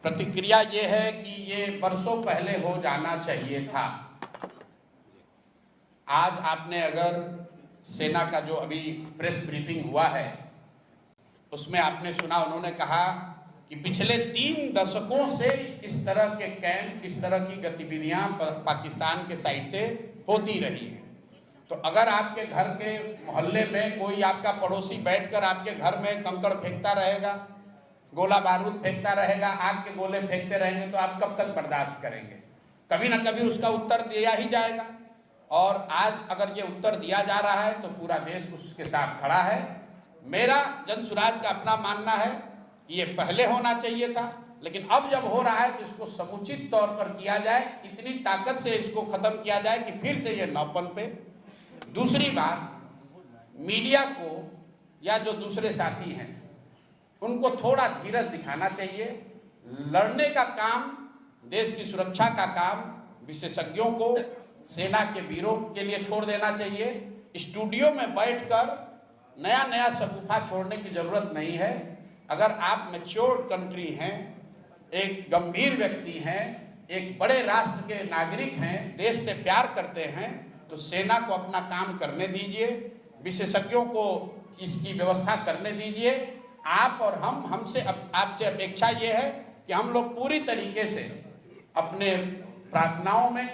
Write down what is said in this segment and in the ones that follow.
प्रतिक्रिया ये है कि ये बरसों पहले हो जाना चाहिए था। आज आपने अगर सेना का जो अभी प्रेस ब्रीफिंग हुआ है उसमें आपने सुना, उन्होंने कहा कि पिछले 3 दशकों से इस तरह के कैंप, इस तरह की गतिविधियां पाकिस्तान के साइड से होती रही हैं। तो अगर आपके घर के मोहल्ले में कोई आपका पड़ोसी बैठकर आपके घर में कंकड़ फेंकता रहेगा, गोला बारूद फेंकता रहेगा, आग के गोले फेंकते रहेंगे, तो आप कब तक बर्दाश्त करेंगे? कभी ना कभी उसका उत्तर दिया ही जाएगा। और आज अगर ये उत्तर दिया जा रहा है तो पूरा देश उसके साथ खड़ा है। मेरा जनसुराज का अपना मानना है कि ये पहले होना चाहिए था, लेकिन अब जब हो रहा है तो इसको समुचित तौर पर किया जाए, इतनी ताकत से इसको खत्म किया जाए कि फिर से ये न पनपे। दूसरी बात, मीडिया को या जो दूसरे साथी हैं उनको थोड़ा धीरज दिखाना चाहिए। लड़ने का काम, देश की सुरक्षा का काम विशेषज्ञों को, सेना के वीरों के लिए छोड़ देना चाहिए। स्टूडियो में बैठकर नया नया शगुफा छोड़ने की जरूरत नहीं है। अगर आप मैच्योर्ड कंट्री हैं, एक गंभीर व्यक्ति हैं, एक बड़े राष्ट्र के नागरिक हैं, देश से प्यार करते हैं, तो सेना को अपना काम करने दीजिए, विशेषज्ञों को इसकी व्यवस्था करने दीजिए। आप और हमसे आपसे अपेक्षा ये है कि हम लोग पूरी तरीके से अपने प्रार्थनाओं में,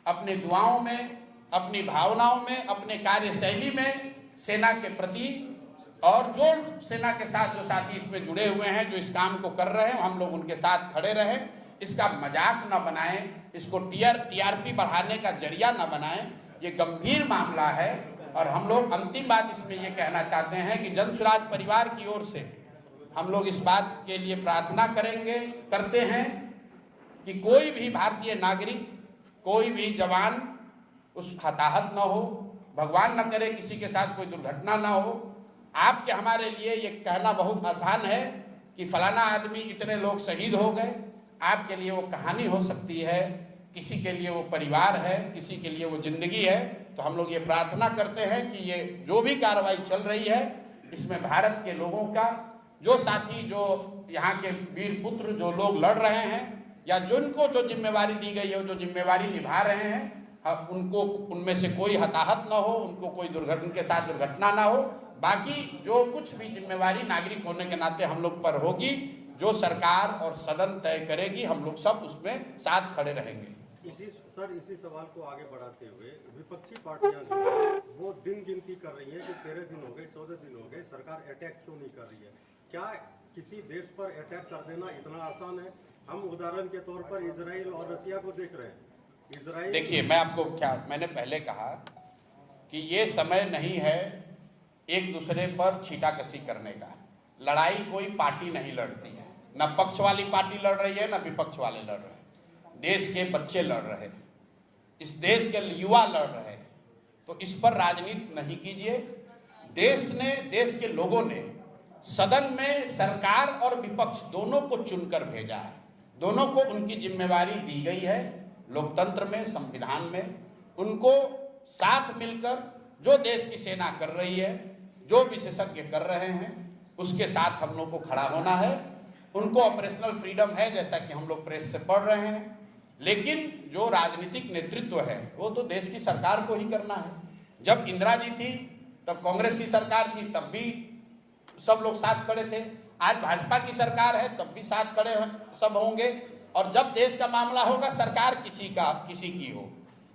अपनी दुआओं में, अपनी भावनाओं में, अपने कार्यशैली में सेना के प्रति, और जो सेना के साथ जो साथी इसमें जुड़े हुए हैं, जो इस काम को कर रहे हैं, हम लोग उनके साथ खड़े रहें। इसका मजाक न बनाएं, इसको टीआरपी बढ़ाने का जरिया न बनाएं। ये गंभीर मामला है। और हम लोग अंतिम बात इसमें ये कहना चाहते हैं कि जनसुराज परिवार की ओर से हम लोग इस बात के लिए प्रार्थना करते हैं कि कोई भी भारतीय नागरिक, कोई भी जवान उस हताहत न हो, भगवान न करे किसी के साथ कोई दुर्घटना न हो। आपके हमारे लिए ये कहना बहुत आसान है कि फलाना आदमी, इतने लोग शहीद हो गए। आपके लिए वो कहानी हो सकती है, किसी के लिए वो परिवार है, किसी के लिए वो जिंदगी है। तो हम लोग ये प्रार्थना करते हैं कि ये जो भी कार्रवाई चल रही है, इसमें भारत के लोगों का, जो साथी, जो यहाँ के वीर पुत्र, जो लोग लड़ रहे हैं या जिनको जो जिम्मेवारी दी गई है, जो जिम्मेवारी निभा रहे हैं, उनको, उनमें से कोई हताहत न हो, उनको कोई उनके साथ दुर्घटना ना हो। बाकी जो कुछ भी जिम्मेवारी नागरिक होने के नाते हम लोग पर होगी, जो सरकार और सदन तय करेगी, हम लोग सब उसमें साथ खड़े रहेंगे। इसी सवाल को आगे बढ़ाते हुए विपक्षी पार्टियां जो है वो दिन गिनती कर रही हैं कि 13 दिन हो गए, 14 दिन हो गए, सरकार अटैक क्यों नहीं कर रही है? क्या किसी देश पर अटैक कर देना इतना आसान है? हम उदाहरण के तौर पर इजराइल और रसिया को देख रहे हैं। इजराइल, देखिए, मैंने पहले कहा कि ये समय नहीं है एक दूसरे पर छीटाकशी करने का। लड़ाई कोई पार्टी नहीं लड़ती है, न पक्ष वाली पार्टी लड़ रही है, न विपक्ष वाले लड़ रहे हैं। देश के बच्चे लड़ रहे हैं, इस देश के युवा लड़ रहे हैं। तो इस पर राजनीति नहीं कीजिए। देश के लोगों ने सदन में सरकार और विपक्ष दोनों को चुनकर भेजा है, दोनों को उनकी जिम्मेवारी दी गई है। लोकतंत्र में, संविधान में उनको साथ मिलकर जो देश की सेना कर रही है, जो विशेषज्ञ कर रहे हैं, उसके साथ हम लोग को खड़ा होना है। उनको ऑपरेशनल फ्रीडम है, जैसा कि हम लोग प्रेस से पढ़ रहे हैं, लेकिन जो राजनीतिक नेतृत्व है वो तो देश की सरकार को ही करना है। जब इंदिरा जी थी तब कांग्रेस की सरकार थी, तब भी सब लोग साथ खड़े थे। आज भाजपा की सरकार है, तब भी साथ खड़े सब होंगे। और जब देश का मामला होगा, सरकार किसी की हो,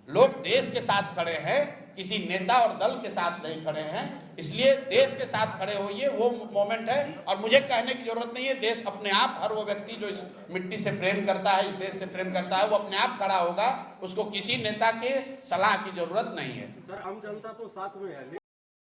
लोग देश के साथ खड़े हैं, किसी नेता और दल के साथ नहीं खड़े हैं। इसलिए देश के साथ खड़े होइए, वो मोमेंट है। और मुझे कहने की जरूरत नहीं है, देश अपने आप, हर वो व्यक्ति जो इस मिट्टी से प्रेम करता है, इस देश से प्रेम करता है, वो अपने आप खड़ा होगा। उसको किसी नेता के सलाह की जरूरत नहीं है। सर, आम जनता तो साथ में है।